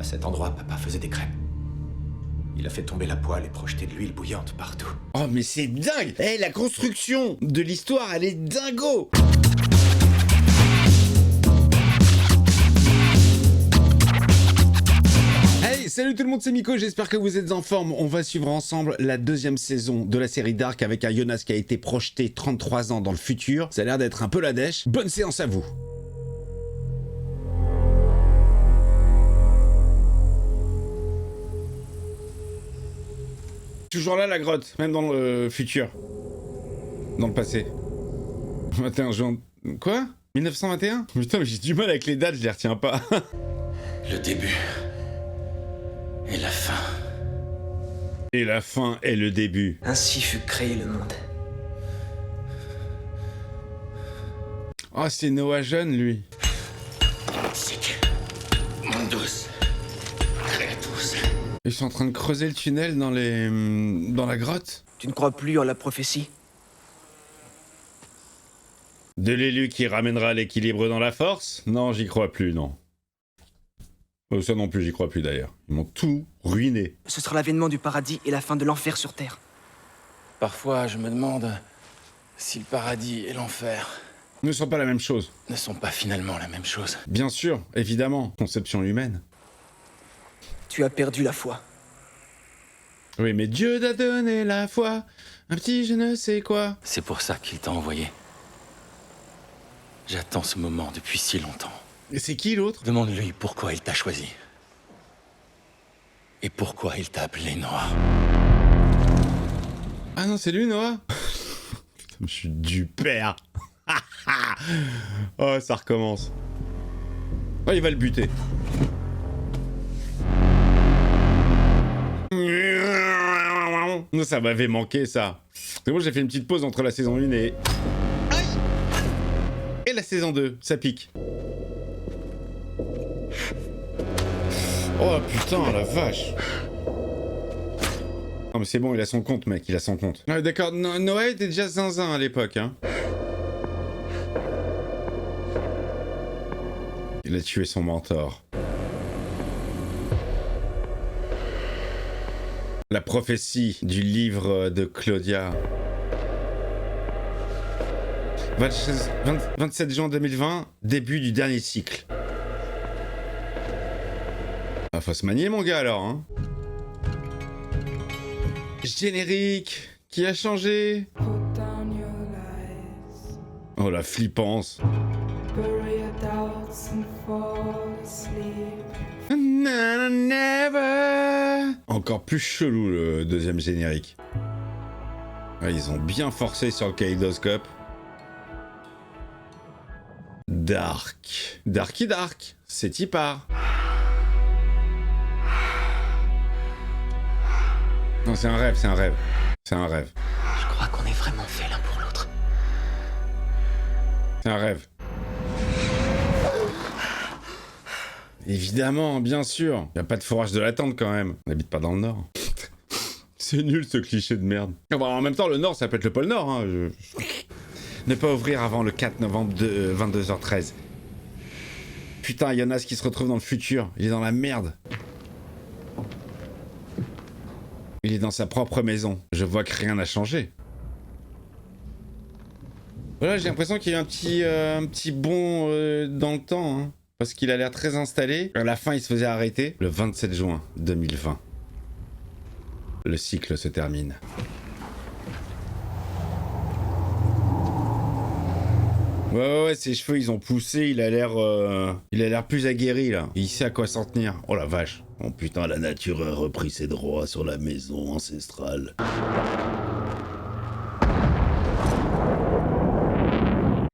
À cet endroit, papa faisait des crêpes. Il a fait tomber la poêle et projeté de l'huile bouillante partout. Oh mais c'est dingue. Eh, la construction de l'histoire, elle est dingo. Hey, salut tout le monde, c'est Miko, j'espère que vous êtes en forme. On va suivre ensemble la deuxième saison de la série Dark avec un Jonas qui a été projeté 33 ans dans le futur. Ça a l'air d'être un peu la dèche. Bonne séance à vous. Toujours là la grotte, même dans le futur. Dans le passé. 21 juin... Quoi 1921 Putain, mais j'ai du mal avec les dates, je les retiens pas. Le début. Et la fin. Et la fin est le début. Ainsi fut créé le monde. Oh, c'est Noah jeune, lui. Sic. Mundus. Creatus. Ils sont en train de creuser le tunnel dans la grotte. Tu ne crois plus en la prophétie? De l'élu qui ramènera l'équilibre dans la force? Non, j'y crois plus, non. Ça non plus, j'y crois plus d'ailleurs. Ils m'ont tout ruiné. Ce sera l'avènement du paradis et la fin de l'enfer sur Terre. Parfois, je me demande si le paradis et l'enfer Ne sont pas la même chose. ne sont pas finalement la même chose. Bien sûr, évidemment. Conception humaine. Tu as perdu la foi. Oui, mais Dieu t'a donné la foi. Un petit je ne sais quoi. C'est pour ça qu'il t'a envoyé. J'attends ce moment depuis si longtemps. Et c'est qui l'autre? Demande-lui pourquoi il t'a choisi. Et pourquoi il t'a appelé Noah. Ah non, c'est lui, Noah. Putain, je suis du père. Oh, ça recommence. Oh, il va le buter. Non, ça m'avait manqué, ça. C'est bon, j'ai fait une petite pause entre la saison 1 et... Aïe! Et la saison 2, ça pique. Oh putain, la vache. Non mais c'est bon, il a son compte, mec, il a son compte. Ah, d'accord, Noah était déjà zinzin à l'époque, hein. Il a tué son mentor. La prophétie du livre de Claudia. 27 juin 2020, début du dernier cycle. Ah, faut se manier, mon gars, alors, hein. Générique qui a changé. Oh, la flippance. Encore plus chelou le deuxième générique. Ah, ils ont bien forcé sur le kaléidoscope. Dark. Darky Dark. C'est y part. Non, c'est un rêve, c'est un rêve. C'est un rêve. Je crois qu'on est vraiment fait l'un pour l'autre. C'est un rêve. Évidemment, bien sûr. Y a pas de forage de l'attente quand même. On n'habite pas dans le Nord. C'est nul ce cliché de merde. Bon, en même temps, le Nord, ça peut être le pôle Nord. Hein. Ne pas ouvrir avant le 4 novembre de 22h13. Putain, Jonas qui se retrouve dans le futur. Il est dans la merde. Il est dans sa propre maison. Je vois que rien n'a changé. Voilà, j'ai l'impression qu'il y a un petit bond dans le temps. Hein. Parce qu'il a l'air très installé. À la fin, il se faisait arrêter. Le 27 juin 2020. Le cycle se termine. Ouais, ses cheveux, ils ont poussé. Il a l'air plus aguerri, là. Il sait à quoi s'en tenir. Oh la vache. Oh putain, la nature a repris ses droits sur la maison ancestrale.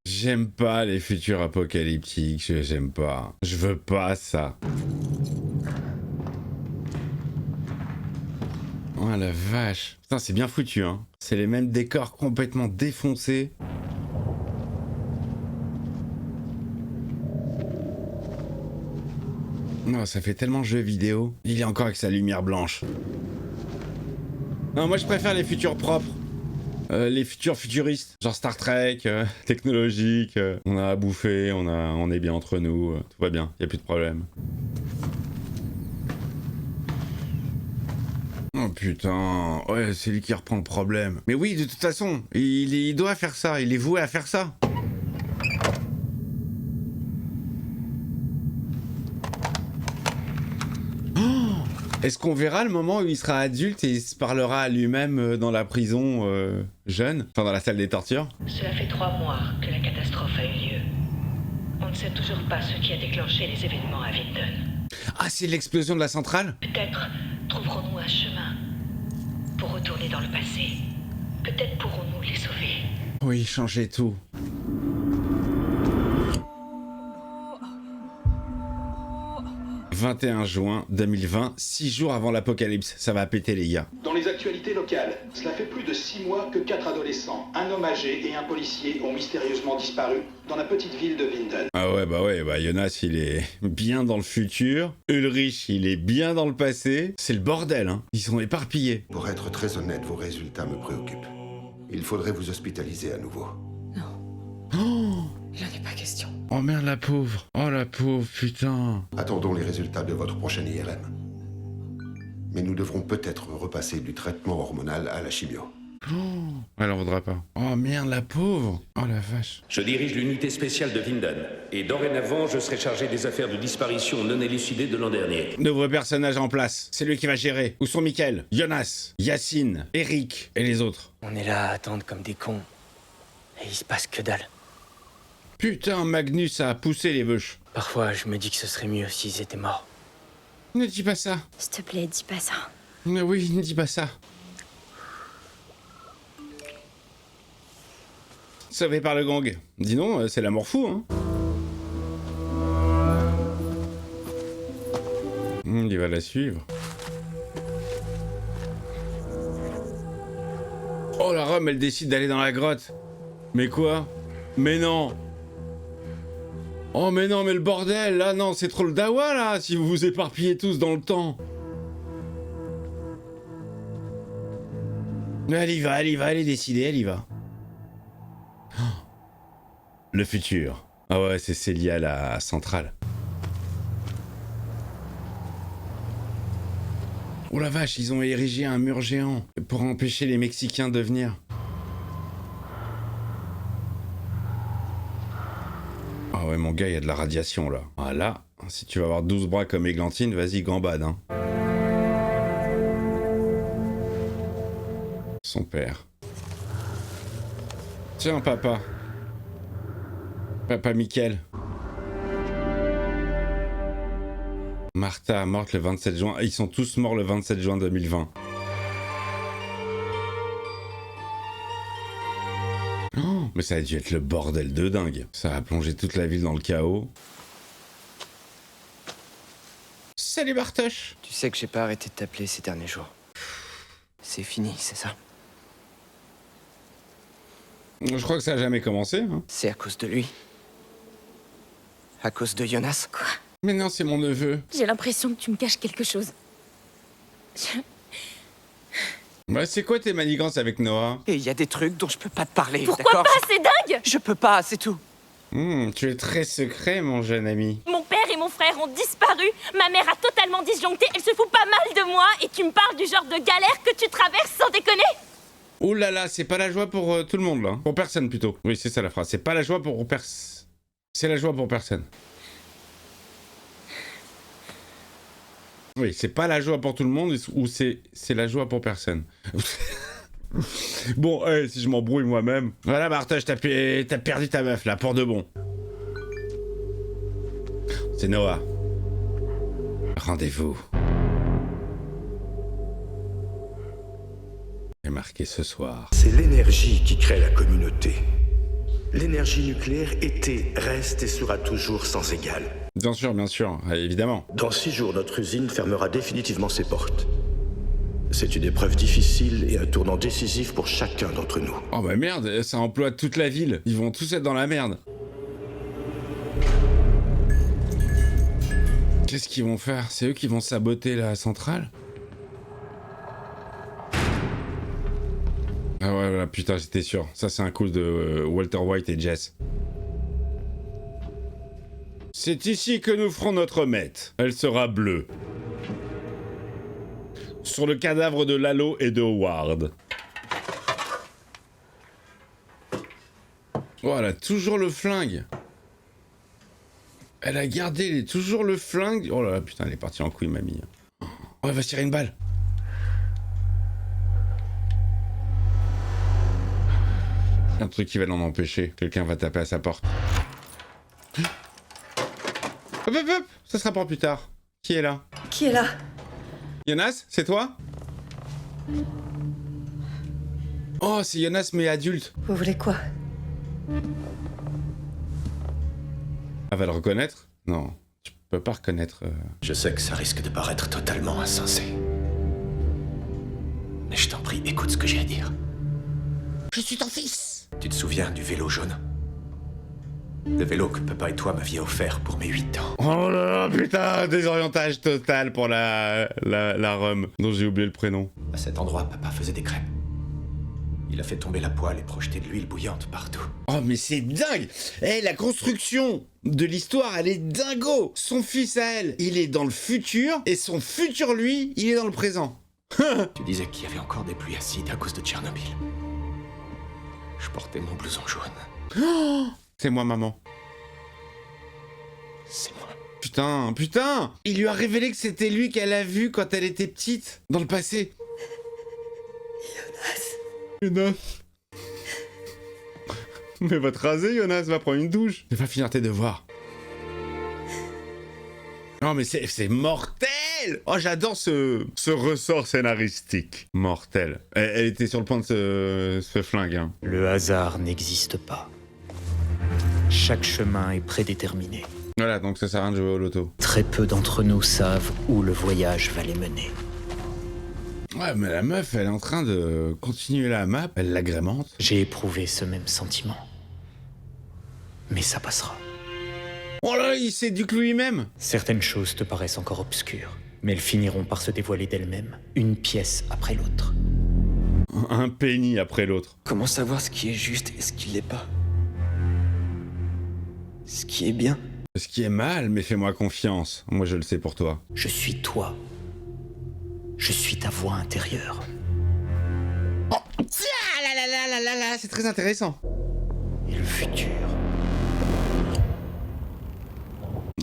J'aime pas les futurs apocalyptiques, j'aime pas. Je veux pas ça. Oh la vache. Putain, c'est bien foutu, hein. C'est les mêmes décors complètement défoncés. Non, ça fait tellement jeu vidéo. Il est encore avec sa lumière blanche. Non, moi je préfère les futurs propres. Les futurs futuristes, genre Star Trek, technologique, on a à bouffer, on est bien entre nous, tout va bien, y a plus de problème. Oh putain, ouais, c'est lui qui reprend le problème. Mais oui, de toute façon, il doit faire ça, il est voué à faire ça. Est-ce qu'on verra le moment où il sera adulte et il se parlera à lui-même dans la prison jeune, enfin dans la salle des tortures? Cela fait 3 mois que la catastrophe a eu lieu. On ne sait toujours pas ce qui a déclenché les événements à Winden. Ah, c'est l'explosion de la centrale? Peut-être trouverons-nous un chemin pour retourner dans le passé. Peut-être pourrons-nous les sauver. Oui, changer tout. « 21 juin 2020, 6 jours avant l'apocalypse. Ça va péter, les gars. » Dans les actualités locales, cela fait plus de 6 mois que 4 adolescents, un homme âgé et un policier ont mystérieusement disparu dans la petite ville de Winden. Ah ouais, bah Jonas, il est bien dans le futur. Ulrich, il est bien dans le passé. C'est le bordel, hein. Ils sont éparpillés. Pour être très honnête, vos résultats me préoccupent. Il faudrait vous hospitaliser à nouveau. Oh, Il n'en est pas question. oh merde, la pauvre. Oh la pauvre, putain. Attendons les résultats de votre prochaine IRM. Mais nous devrons peut-être repasser du traitement hormonal à la chimio. Oh, elle en voudra pas. Oh merde, la pauvre. Oh la vache. Je dirige l'unité spéciale de Winden, et dorénavant, je serai chargé des affaires de disparition non élucidées de l'an dernier. Nouveau personnage en place. C'est lui qui va gérer. Où sont Mickaël, Jonas, Yacine, Eric et les autres? On est là à attendre comme des cons. Et il se passe que dalle. Putain, Magnus a poussé les bûches. Parfois, je me dis que ce serait mieux s'ils étaient morts. Ne dis pas ça. S'il te plaît, dis pas ça. Mais oui, ne dis pas ça. Sauvé par le gang. Dis non, c'est la mort fou, hein. Il va la suivre. Oh, la Rome, elle décide d'aller dans la grotte. Mais quoi? Mais non. Oh mais non, mais le bordel, là, non, c'est trop le dawa, là, si vous vous éparpillez tous dans le temps. Elle y va, elle est décidée, elle y va. Oh. Le futur. Ah ouais, c'est lié à la centrale. Oh la vache, ils ont érigé un mur géant pour empêcher les Mexicains de venir. Ah ouais, mon gars, il y a de la radiation, là. Ah là, si tu vas avoir 12 bras comme Églantine, vas-y, gambade, hein. Son père. Tiens, papa. Papa Mickaël. Martha, morte le 27 juin. Ils sont tous morts le 27 juin 2020. Oh, mais ça a dû être le bordel de dingue. Ça a plongé toute la ville dans le chaos. Salut Bartosz. Tu sais que j'ai pas arrêté de t'appeler ces derniers jours. C'est fini, c'est ça? Je crois que ça a jamais commencé, hein. C'est à cause de lui. À cause de Jonas. Quoi? Mais non, c'est mon neveu. J'ai l'impression que tu me caches quelque chose. Bah, c'est quoi tes manigances avec Noah? Et il y a des trucs dont je peux pas te parler, Pourquoi d'accord? pas? C'est dingue! Je peux pas, c'est tout. Tu es très secret, mon jeune ami. Mon père et mon frère ont disparu. Ma mère a totalement disjoncté. Elle se fout pas mal de moi. Et tu me parles du genre de galère que tu traverses sans déconner? Oh là là, c'est pas la joie pour tout le monde, là. Pour personne, plutôt. Oui, c'est ça la phrase. C'est pas la joie pour personne. C'est la joie pour personne. Oui, c'est pas la joie pour tout le monde, ou c'est la joie pour personne. Bon, si je m'embrouille moi-même. Voilà, Bartosz, t'as perdu ta meuf, là, pour de bon. C'est Noah. Rendez-vous. est marqué ce soir. C'est l'énergie qui crée la communauté. L'énergie nucléaire était, reste et sera toujours sans égal. Bien sûr, évidemment. Dans 6 jours, notre usine fermera définitivement ses portes. C'est une épreuve difficile et un tournant décisif pour chacun d'entre nous. Oh bah merde, ça emploie toute la ville. Ils vont tous être dans la merde. Qu'est-ce qu'ils vont faire? C'est eux qui vont saboter la centrale? Ah ouais, voilà, putain, j'étais sûr. Ça, c'est un coup de Walter White et Jess. C'est ici que nous ferons notre mette. Elle sera bleue. sur le cadavre de Lalo et de Howard. Oh, elle a toujours le flingue. Elle a gardé toujours le flingue. Oh là là, putain, elle est partie en couille, mamie. Oh, elle va se tirer une balle. Un truc qui va l'en empêcher. Quelqu'un va taper à sa porte. Hop, hop, hop. Ça sera pour plus tard. Qui est là? Qui est là? Jonas, c'est toi? Oh, c'est Jonas, mais adulte. Vous voulez quoi? Elle va le reconnaître? Non, tu peux pas reconnaître... Je sais que ça risque de paraître totalement insensé. Mais je t'en prie, écoute ce que j'ai à dire. Je suis ton fils! Tu te souviens du vélo jaune? Le vélo que papa et toi m'aviez offert pour mes 8 ans. Oh là là, putain, désorientage total pour la Rome, dont j'ai oublié le prénom. À cet endroit, papa faisait des crêpes. Il a fait tomber la poêle et projeté de l'huile bouillante partout. Oh mais c'est dingue! Eh, la construction de l'histoire, elle est dingo! Son fils à elle, il est dans le futur, et son futur lui, il est dans le présent. Tu disais qu'il y avait encore des pluies acides à cause de Tchernobyl. Je portais mon blouson jaune. Oh, c'est moi, maman. C'est moi. Putain, putain! Il lui a révélé que c'était lui qu'elle a vu quand elle était petite, dans le passé. Jonas. Mais va te raser, Jonas, va prendre une douche. Ne va finir tes devoirs. Non mais c'est mortel! Oh, j'adore ce ressort scénaristique. Mortel. Elle était sur le point de se flinguer. Hein. Le hasard n'existe pas. Chaque chemin est prédéterminé. Voilà, donc ça sert à rien de jouer au loto. Très peu d'entre nous savent où le voyage va les mener. Ouais, mais la meuf, elle est en train de continuer la map, elle l'agrémente. J'ai éprouvé ce même sentiment. Mais ça passera. Oh là, il s'éduque lui-même. Certaines choses te paraissent encore obscures, mais elles finiront par se dévoiler d'elles-mêmes, une pièce après l'autre. Un penny après l'autre. Comment savoir ce qui est juste et ce qui l'est pas? Ce qui est bien? Ce qui est mal, mais fais-moi confiance. Moi, je le sais pour toi. Je suis toi. Je suis ta voix intérieure. Oh, là, c'est très intéressant. Et le futur.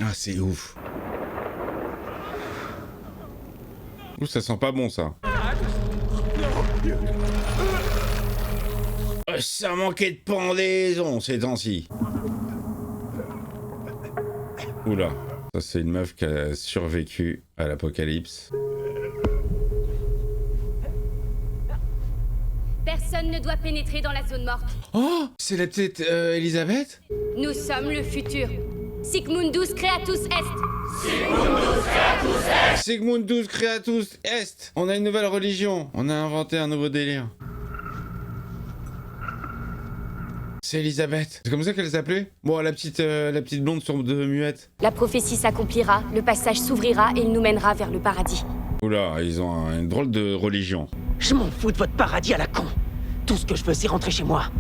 Ah, c'est ouf. Ouh, ça sent pas bon, ça. Oh, ça manquait de pendaison ces temps-ci. Oula, ça c'est une meuf qui a survécu à l'apocalypse. Personne ne doit pénétrer dans la zone morte. Oh, c'est la petite Elisabeth? Nous sommes le futur. Sigmundus Creatus Est. Sigmundus Creatus Est. On a une nouvelle religion. On a inventé un nouveau délire. C'est Elisabeth. C'est comme ça qu'elle s'appelait? Bon, la petite blonde sur deux muettes. La prophétie s'accomplira, le passage s'ouvrira et il nous mènera vers le paradis. Oula, ils ont une drôle de religion. Je m'en fous de votre paradis à la con. Tout ce que je veux, c'est rentrer chez moi.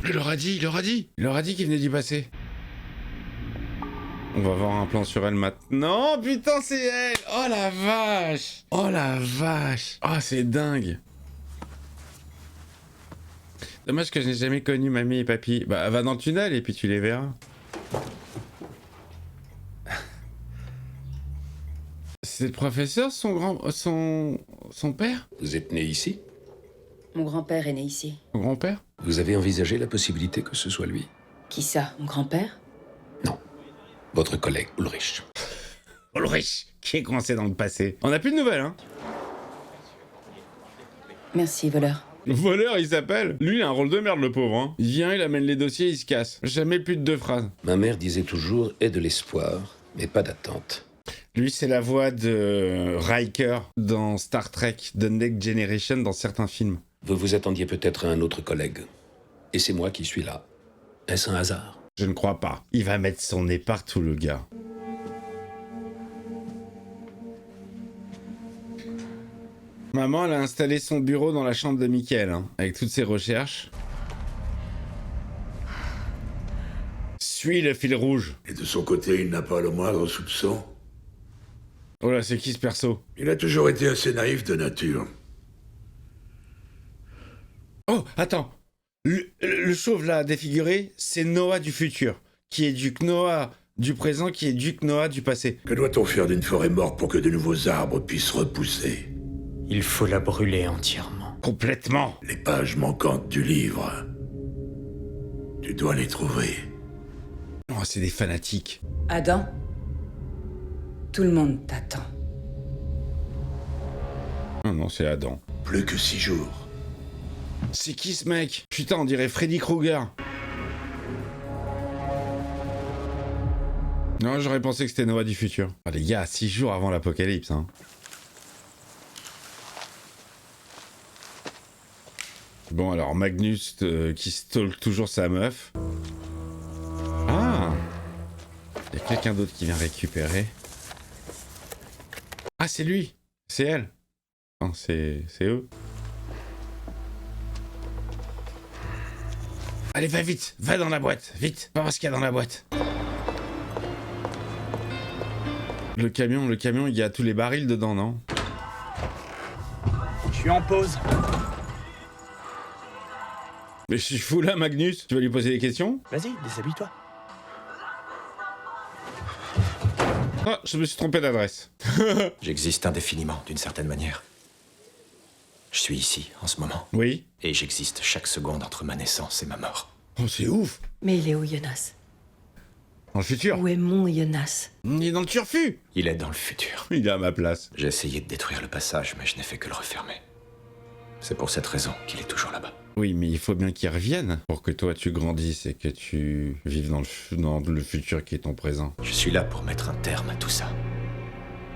Il leur a dit qu'il venait d'y passer. On va voir un plan sur elle maintenant. Putain, c'est elle! Oh la vache! Oh la vache! Oh, c'est dingue! Dommage que je n'ai jamais connu mamie et papy. Bah, va dans le tunnel et puis tu les verras. C'est le professeur, son père? Vous êtes né ici? Mon grand-père est né ici. Son grand-père? Vous avez envisagé la possibilité que ce soit lui? Qui ça? Mon grand-père? Non. Votre collègue, Ulrich. Ulrich, qui est coincé dans le passé. On n'a plus de nouvelles, hein? Merci, voleur. Le voleur, il s'appelle. Lui, il a un rôle de merde, le pauvre, hein. Il vient, il amène les dossiers, il se casse. Jamais plus de 2 phrases. Ma mère disait toujours « aie de l'espoir, mais pas d'attente ». Lui, c'est la voix de Riker dans Star Trek, The Next Generation, dans certains films. Vous vous attendiez peut-être à un autre collègue. Et c'est moi qui suis là. Est-ce un hasard? Je ne crois pas. Il va mettre son nez partout, le gars. Maman, elle a installé son bureau dans la chambre de Michael, hein, avec toutes ses recherches. Suis le fil rouge. Et de son côté, il n'a pas le moindre soupçon? Oh là, c'est qui ce perso? Il a toujours été assez naïf de nature. Oh, attends. Le chauve là, défiguré, c'est Noah du futur, qui éduque Noah du présent, qui éduque Noah du passé. Que doit-on faire d'une forêt morte pour que de nouveaux arbres puissent repousser? Il faut la brûler entièrement. Complètement. Les pages manquantes du livre. Tu dois les trouver. Oh, c'est des fanatiques. Adam, tout le monde t'attend. Oh non, c'est Adam. Plus que 6 jours. C'est qui ce mec? Putain, on dirait Freddy Krueger. Non, j'aurais pensé que c'était Noah du futur. Ah, les gars, 6 jours avant l'apocalypse, hein. Bon, alors, Magnus qui stalk toujours sa meuf. Ah! Il y a quelqu'un d'autre qui vient récupérer. Ah, c'est lui! C'est elle! Non, c'est eux. Allez, va vite! Va dans la boîte! Vite! Va voir ce qu'il y a dans la boîte! Le camion, il y a tous les barils dedans, non? Je suis en pause. Mais je suis fou là, Magnus. Tu vas lui poser des questions? Vas-y, déshabille-toi. Ah, je me suis trompé d'adresse. J'existe indéfiniment, d'une certaine manière. Je suis ici, en ce moment. Oui. Et j'existe chaque seconde entre ma naissance et ma mort. Oh, c'est ouf. Mais il est où, Jonas? Dans le futur. Où est mon Jonas? Il est dans le turfu. Il est dans le futur. Il est à ma place. J'ai essayé de détruire le passage, mais je n'ai fait que le refermer. C'est pour cette raison qu'il est toujours là-bas. Oui, mais il faut bien qu'il revienne pour que toi tu grandisses et que tu vives dans le futur qui est ton présent. Je suis là pour mettre un terme à tout ça.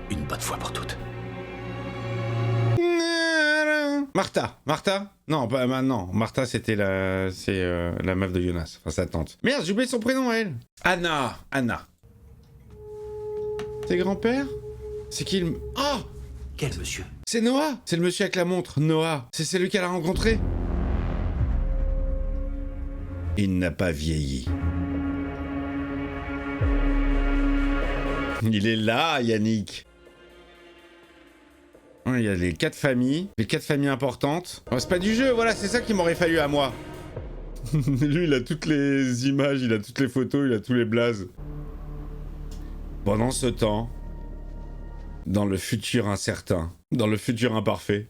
Une bonne fois pour toutes. Martha? Non, pas maintenant. Martha, c'était la meuf de Jonas, enfin sa tante. Merde, j'ai oublié son prénom, elle. Anna. T'es grand-père? C'est qui le... Oh! Quel monsieur? C'est Noah. C'est le monsieur avec la montre, Noah. C'est celui qu'elle a rencontré. Il n'a pas vieilli. Il est là, Yannick. Il y a les 4 familles importantes. Oh, c'est pas du jeu, voilà, c'est ça qu'il m'aurait fallu à moi. Lui, il a toutes les images, il a toutes les photos, il a tous les blazes. Pendant ce temps, dans le futur incertain, dans le futur imparfait.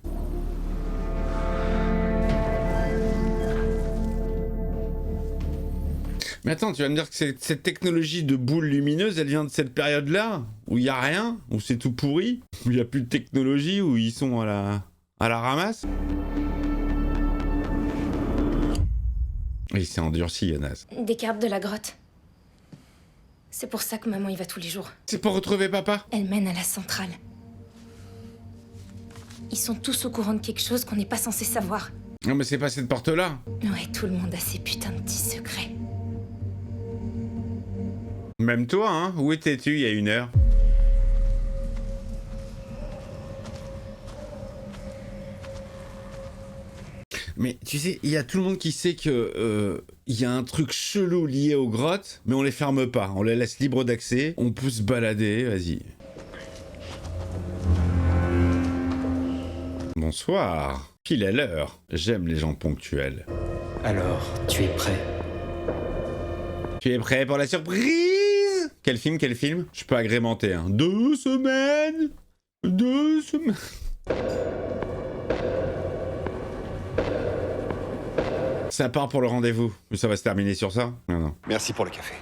Mais attends, tu vas me dire que cette technologie de boule lumineuse, elle vient de cette période-là, où il n'y a rien, où c'est tout pourri, où il n'y a plus de technologie, où ils sont à la ramasse? Il s'est endurci, Jonas. Des cartes de la grotte. C'est pour ça que maman y va tous les jours. C'est pour retrouver papa? Elle mène à la centrale. Ils sont tous au courant de quelque chose qu'on n'est pas censé savoir. Non mais c'est pas cette porte-là. Ouais, tout le monde a ses putains de petits secrets. Même toi, hein? Où étais-tu il y a 1 heure? Mais tu sais, il y a tout le monde qui sait que il y a un truc chelou lié aux grottes, mais on les ferme pas, on les laisse libres d'accès, on peut se balader, vas-y. Bonsoir, pile à l'heure. J'aime les gens ponctuels. Alors, tu es prêt? Tu es prêt pour la surprise? Quel film? Je peux agrémenter, hein. 2 semaines. Ça part pour le rendez-vous. Mais ça va se terminer sur ça? Non. Merci pour le café.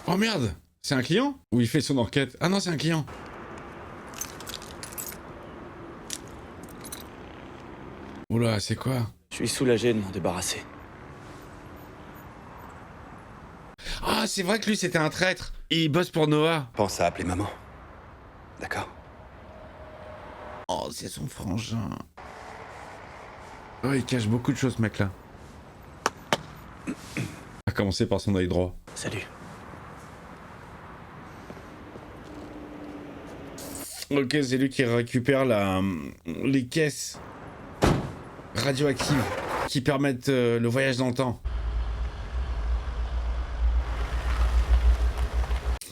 Oh merde! C'est un client? Ou il fait son enquête? Ah non, c'est un client. Oula, c'est quoi? Je suis soulagé de m'en débarrasser. Ah, c'est vrai que lui, c'était un traître. Et il bosse pour Noah. Pense à appeler maman. D'accord? Oh, c'est son frangin. Oh, il cache beaucoup de choses, ce mec-là. A commencer par son œil droit. Salut. Ok, c'est lui qui récupère les caisses radioactives qui permettent le voyage dans le temps.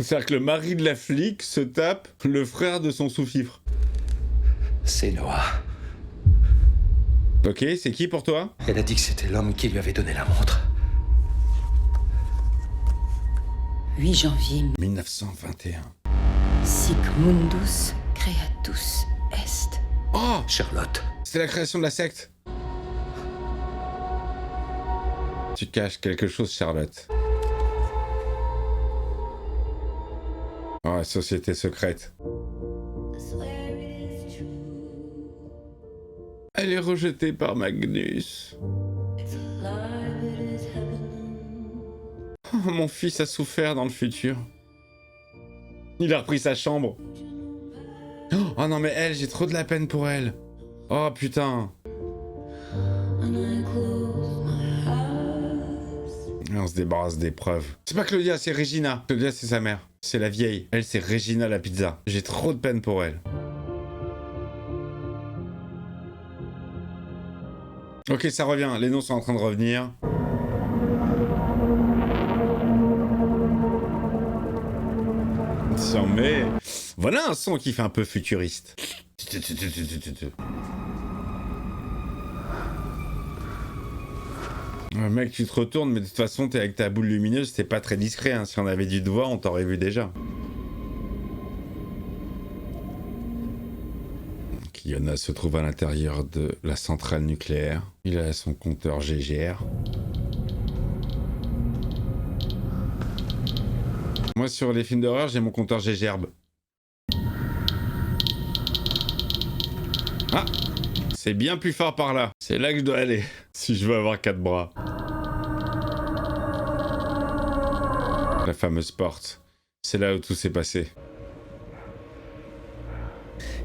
C'est-à-dire que le mari de la flic se tape le frère de son sous-fifre. C'est Noah. Ok, c'est qui pour toi? Elle a dit que c'était l'homme qui lui avait donné la montre. 8 janvier 1921. Sic mundus creatus est. Oh, Charlotte. c'est la création de la secte. Tu caches quelque chose, Charlotte. Oh, société secrète. Elle est rejetée par Magnus. Oh, mon fils a souffert dans le futur. Il a repris sa chambre. Oh non mais elle, j'ai trop de la peine pour elle. Oh putain. Et on se débarrasse des preuves. C'est pas Claudia, c'est Regina. Claudia, c'est sa mère. C'est la vieille. Elle, c'est Regina la pizza. J'ai trop de peine pour elle. Ok, ça revient. Les noms sont en train de revenir. Mais voilà un son qui fait un peu futuriste. Mec, tu te retournes, mais de toute façon, t'es avec ta boule lumineuse, c'est pas très discret. Hein. Si on avait dû te voir, on t'aurait vu déjà. Kiona se trouve à l'intérieur de la centrale nucléaire. Il a son compteur GGR. Moi, sur les films d'horreur, j'ai mon compteur GGRB. Ah, c'est bien plus fort par là. C'est là que je dois aller, si je veux avoir 4 bras. La fameuse porte. C'est là où tout s'est passé.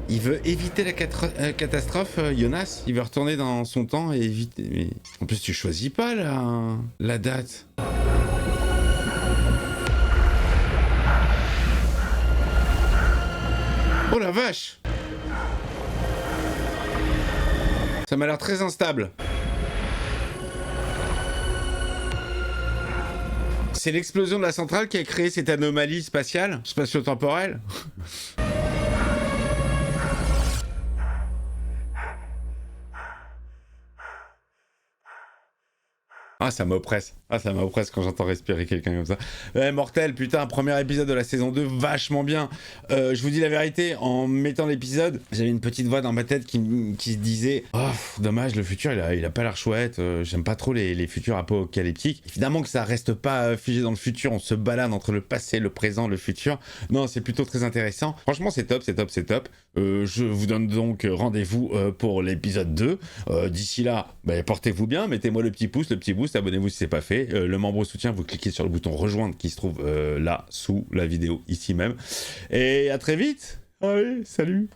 Il veut éviter la catastrophe, Jonas. Il veut retourner dans son temps et éviter... Mais... En plus, tu choisis pas la date. Oh la vache! Ça m'a l'air très instable. C'est l'explosion de la centrale qui a créé cette anomalie spatiale, spatio-temporelle. Ah, ça m'oppresse. Ah, ça m'oppresse quand j'entends respirer quelqu'un comme ça. Mortel, putain, premier épisode de la saison 2, vachement bien. Je vous dis la vérité, en mettant l'épisode, j'avais une petite voix dans ma tête qui se disait « Oh, dommage, le futur, il a pas l'air chouette. J'aime pas trop les futurs apocalyptiques. » Évidemment que ça reste pas figé dans le futur. On se balade entre le passé, le présent, le futur. Non, c'est plutôt très intéressant. Franchement, c'est top, c'est top, c'est top. Je vous donne donc rendez-vous pour l'épisode 2. D'ici là, portez-vous bien. Mettez-moi le petit pouce, le petit boost. Abonnez-vous si c'est pas fait. Le membre soutien, vous cliquez sur le bouton rejoindre qui se trouve là sous la vidéo ici même. Et à très vite. Allez, salut.